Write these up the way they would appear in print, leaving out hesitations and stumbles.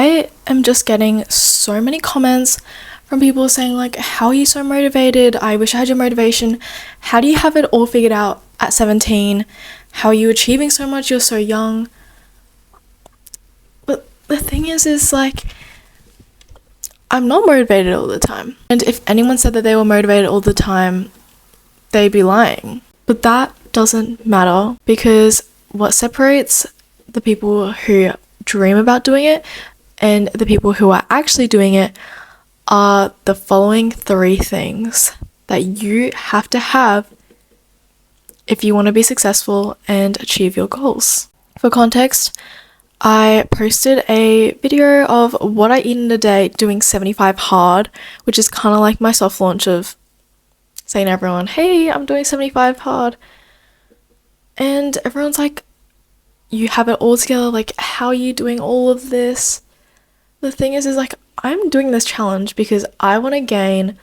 I am just getting so many comments from people saying like, how are you so motivated? I wish I had your motivation. How do you have it all figured out at 17? How are you achieving so much? You're so young. But the thing is like, I'm not motivated all the time. And if anyone said that they were motivated all the time, they'd be lying. But that doesn't matter, because what separates the people who dream about doing it and the people who are actually doing it are the following 3 things that you have to have if you want to be successful and achieve your goals. For context, I posted a video of what I eat in a day doing 75 hard, which is kind of like my soft launch of saying to everyone, hey, I'm doing 75 hard. And everyone's like, you have it all together, like, how are you doing all of this? The thing is like, I'm doing this challenge because I want to gain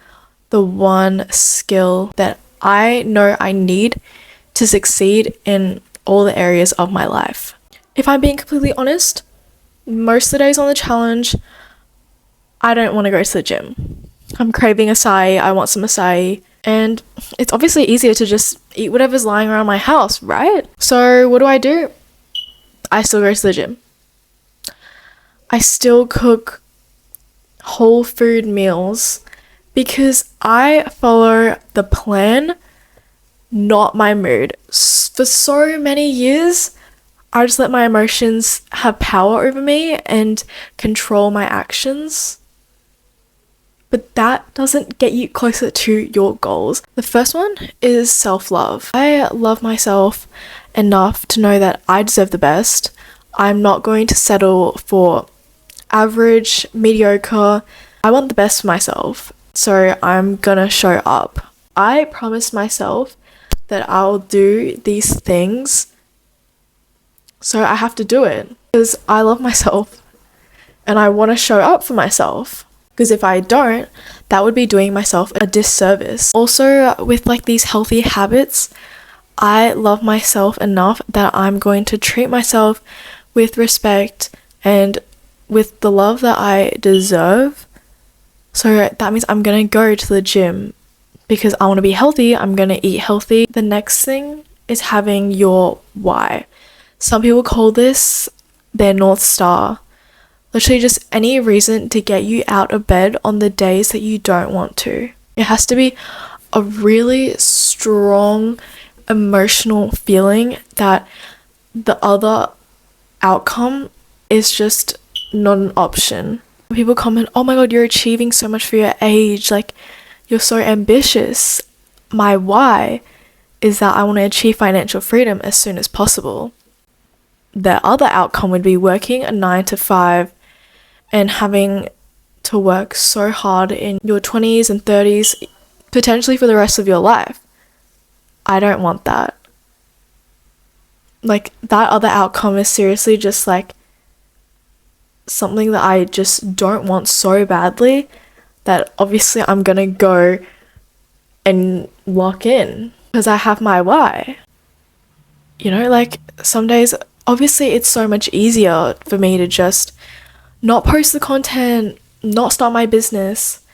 the one skill that I know I need to succeed in all the areas of my life. If I'm being completely honest, most of the days on the challenge, I don't want to go to the gym. I'm craving acai, I want some acai, and it's obviously easier to just eat whatever's lying around my house, right? So what do? I still go to the gym. I still cook whole food meals because I follow the plan, not my mood. For so many years, I just let my emotions have power over me and control my actions. But that doesn't get you closer to your goals. The first one is self-love. I love myself enough to know that I deserve the best. I'm not going to settle for average, mediocre. I want the best for myself, so I'm gonna show up. I promised myself that I'll do these things, so I have to do it because I love myself and I want to show up for myself, because if I don't, that would be doing myself a disservice. Also, with like these healthy habits, I love myself enough that I'm going to treat myself with respect and with the love that I deserve. So that means I'm gonna go to the gym because I want to be healthy. I'm gonna eat healthy. The next thing is having your why. Some people call this their North Star. Literally just any reason to get you out of bed on the days that you don't want to. It has to be a really strong emotional feeling that the other outcome is just not an option. People comment, oh my god, you're achieving so much for your age, like you're so ambitious. My why is that I want to achieve financial freedom as soon as possible. The other outcome would be working a 9 to 5 and having to work so hard in your 20s and 30s, potentially for the rest of your life. I don't want that. Like, that other outcome is seriously just like something that I just don't want so badly that obviously I'm gonna go and lock in because I have my why. You know, like some days, obviously it's so much easier for me to just not post the content, not start my business,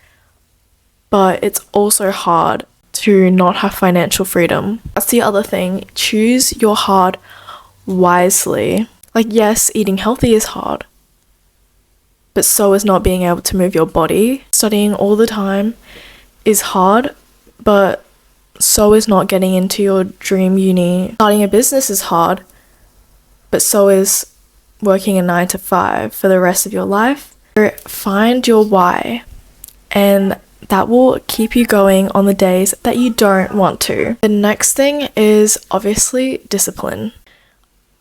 but it's also hard to not have financial freedom. That's the other thing. Choose your hard wisely. Like, yes, eating healthy is hard, but so is not being able to move your body. Studying all the time is hard, but so is not getting into your dream uni. Starting a business is hard, but so is working a 9 to 5 for the rest of your life. So find your why, and that will keep you going on the days that you don't want to. The next thing is obviously discipline.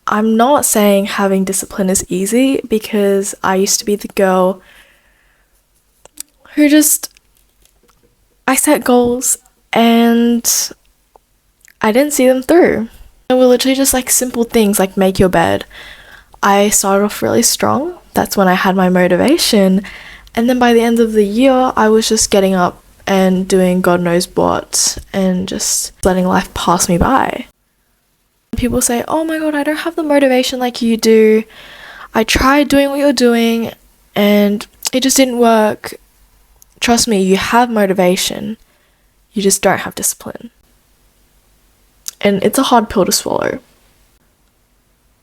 I'm not saying having discipline is easy, because I used to be the girl who I set goals and I didn't see them through. It were literally just like simple things like make your bed. I started off really strong. That's when I had my motivation. And then by the end of the year, I was just getting up and doing God knows what and just letting life pass me by. People say, oh my god, I don't have the motivation like you do. I tried doing what you're doing and it just didn't work. Trust me, you have motivation, you just don't have discipline. And it's a hard pill to swallow.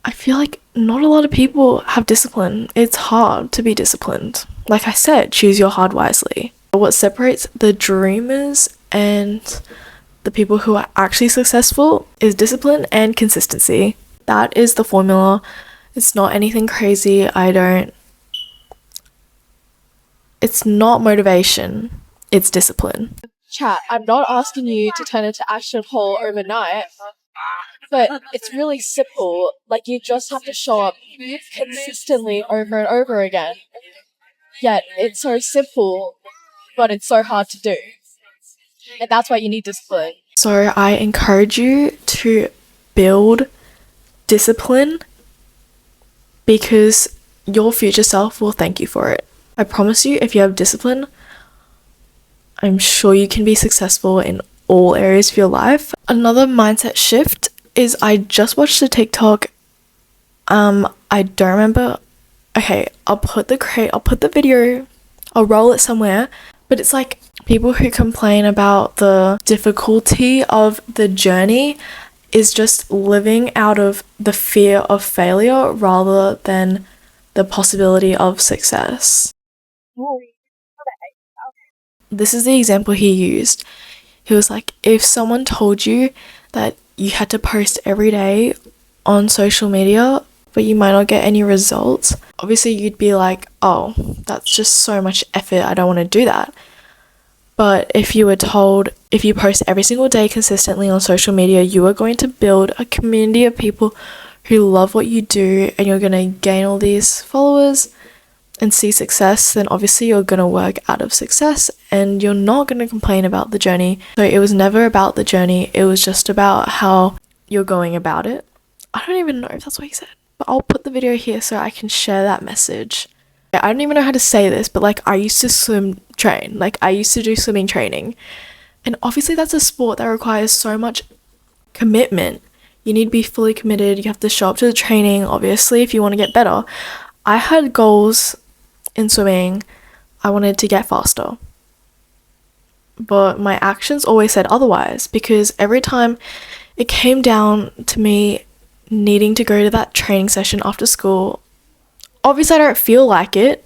I feel like not a lot of people have discipline. It's hard to be disciplined. Like I said, choose your hard wisely. What separates the dreamers and the people who are actually successful is discipline and consistency. That is the formula. It's not anything crazy. It's not motivation. It's discipline. Chat, I'm not asking you to turn into Ashton Hall overnight, but it's really simple. Like, you just have to show up consistently over and over again. Yet, it's so simple, but it's so hard to do. And that's why you need discipline. So I encourage you to build discipline because your future self will thank you for it. I promise you, if you have discipline, I'm sure you can be successful in all areas of your life. Another mindset shift is I just watched a TikTok. I don't remember. Okay, I'll put the video, I'll roll it somewhere. But it's like people who complain about the difficulty of the journey is just living out of the fear of failure rather than the possibility of success. This is the example he used. He was like, if someone told you that you had to post every day on social media, but you might not get any results, obviously you'd be like, oh, that's just so much effort, I don't want to do that. But if you were told, if you post every single day consistently on social media, you are going to build a community of people who love what you do, and you're going to gain all these followers and see success, then obviously you're going to work out of success and you're not going to complain about the journey. So it was never about the journey, it was just about how you're going about it. I don't even know if that's what he said, but I'll put the video here so I can share that message. I don't even know how to say this, but like I used to swim train, like I used to do swimming training, and obviously that's a sport that requires so much commitment. You need to be fully committed, you have to show up to the training, obviously, if you want to get better. I had goals in swimming. I wanted to get faster, but my actions always said otherwise, because every time it came down to me needing to go to that training session after school, obviously I don't feel like it,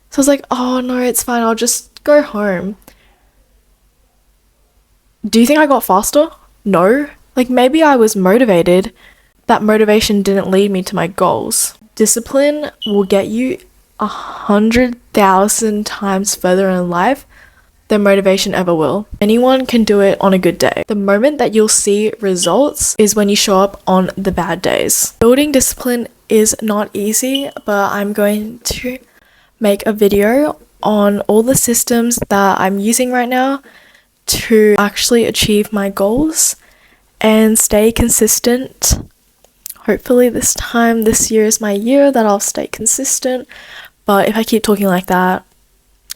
so I was like, oh no, it's fine, I'll just go home. Do you think I got faster? No. Like, maybe I was motivated. That motivation didn't lead me to my goals. Discipline will get you 100,000 times further in life than motivation ever will. Anyone can do it on a good day. The moment that you'll see results is when you show up on the bad days. Building discipline is not easy, but I'm going to make a video on all the systems that I'm using right now to actually achieve my goals and stay consistent. Hopefully this year is my year that I'll stay consistent. But if I keep talking like that,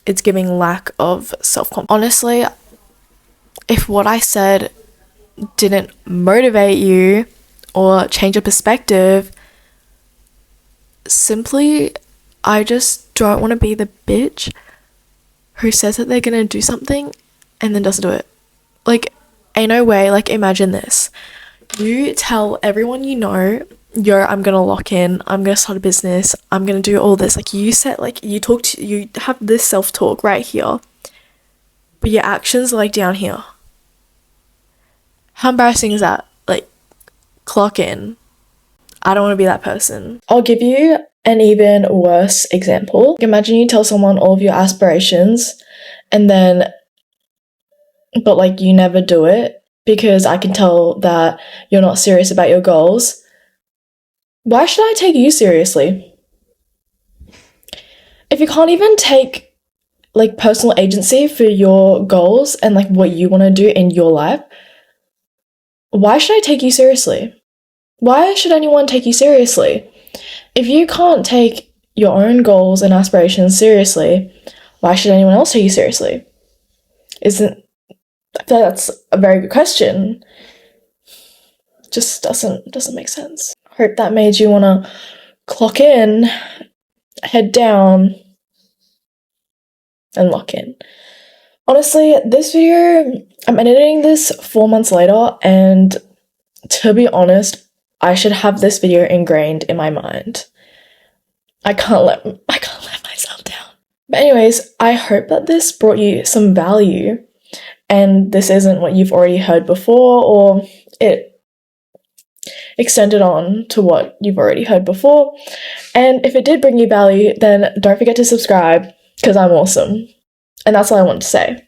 it's giving lack of self-confidence. Honestly, if what I said didn't motivate you or change your perspective, simply, I just don't want to be the bitch who says that they're gonna do something and then doesn't do it. Like, ain't no way. Like, imagine this. You tell everyone you know, yo, I'm gonna lock in, I'm gonna start a business, I'm gonna do all this. Like, you said, like, you have this self-talk right here, but your actions are like down here. How embarrassing is that? Like, clock in. I don't want to be that person. I'll give you an even worse example. Imagine you tell someone all of your aspirations and then, but like, you never do it because I can tell that you're not serious about your goals. Why should I take you seriously? If you can't even take like personal agency for your goals and like what you want to do in your life, why should I take you seriously? Why should anyone take you seriously? If you can't take your own goals and aspirations seriously, why should anyone else take you seriously? I feel like that's a very good question. Just doesn't make sense. Hope that made you want to clock in, head down, and lock in. Honestly, this video, I'm editing this 4 months later, and to be honest, I should have this video ingrained in my mind. I can't let myself down. But anyways, I hope that this brought you some value, and this isn't what you've already heard before, or it extended on to what you've already heard before. And if it did bring you value, then don't forget to subscribe, because I'm awesome. And that's all I want to say.